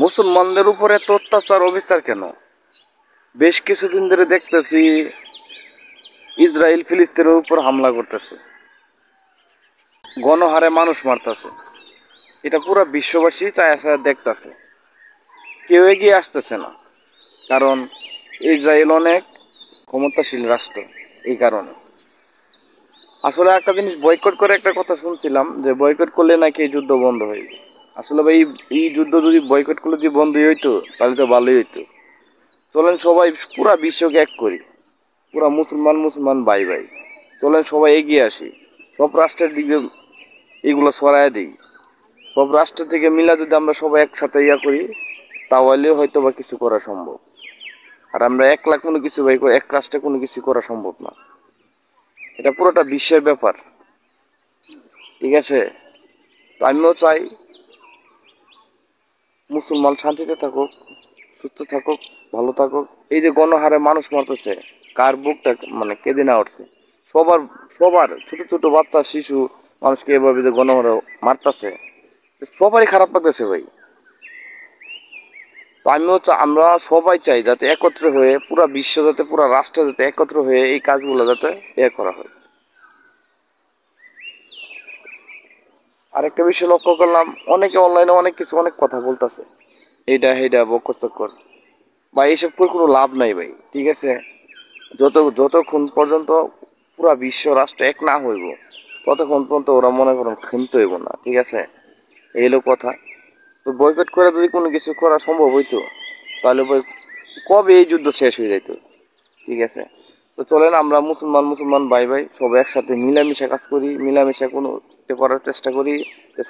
মুসলমানদের উপরে এত অত্যাচার অবিচার কেন? বেশ কিছুদিন ধরে দেখতেছি ইসরায়েল ফিলিস্তিনের উপর হামলা করতেছে, গণহারে মানুষ মারতেছে। এটা পুরো বিশ্ববাসী চায় আসা দেখতেছে, কেউ এগিয়ে আসতেছে না। কারণ ইসরায়েল অনেক ক্ষমতাশীল রাষ্ট্র। এই কারণে আসলে একটা জিনিস বয়কট করে একটা কথা শুনছিলাম, যে বয়কট করলে নাকি এই যুদ্ধ বন্ধ হয়ে যায়। আসলে ভাই, এই যুদ্ধ যদি বয়কট করলে যদি বন্ধই হইতো তাহলে তো ভালোই হইতো। চলেন সবাই পুরা বিশ্বকে এক করি, পুরা মুসলমান মুসলমান ভাই ভাই, চলেন সবাই এগিয়ে আসি, সব রাষ্ট্রের দিকে এগুলো ছড়ায় দিই। সব রাষ্ট্র থেকে মিলা যদি আমরা সবাই একসাথে করি, তাহলে হয়তো বা কিছু করা সম্ভব। আর আমরা একলা কোনো কিছু ভাই এক রাষ্ট্রে কোনো কিছু করা সম্ভব না। এটা পুরোটা বিশ্বের ব্যাপার, ঠিক আছে? তো আমিও চাই মুসলমান শান্তিতে থাকুক, সুস্থ থাকুক, ভালো থাকুক। এই যে গণহারে মানুষ মারতেছে, কার বুকটা মানে কেঁদে না উঠছে? সবার সবার ছোট ছোট বাচ্চা শিশু মানুষকে এভাবে যে গণহারে মারতেছে, সবারই খারাপ লাগতেছে ভাই। তো আমরা সবাই চাই যাতে একত্র হয়ে পুরা বিশ্ব, যাতে পুরা রাষ্ট্র যাতে একত্র হয়ে এই কাজগুলো যাতে করা হয়। আরেকটা বিষয় লক্ষ্য করলাম, অনেকে অনলাইনে অনেক কিছু অনেক কথা বলতেছে, এইটা সেইটা বকর চক্কর। বা এইসব করে কোনো লাভ নাই ভাই, ঠিক আছে? যতক্ষণ পর্যন্ত পুরা বিশ্ব রাষ্ট্র এক না হইব, ততক্ষণ পর্যন্ত ওরা মনে করেন ক্ষিপ্ত হইব না, ঠিক আছে? এই হলো কথা। তো বয়কট করে যদি কোনো কিছু করা সম্ভব হইতো, তাহলে কবে এই যুদ্ধ শেষ হয়ে যেত, ঠিক আছে? তো চলেন আমরা মুসলমান মুসলমান ভাই ভাই সবাই একসাথে মিলামিশা কাজ করি, মিলামিশা কোনো করার চেষ্টা করি,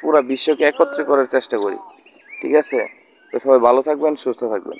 পুরা বিশ্বকে একত্রে করার চেষ্টা করি, ঠিক আছে? তো সবাই ভালো থাকবেন, সুস্থ থাকবেন।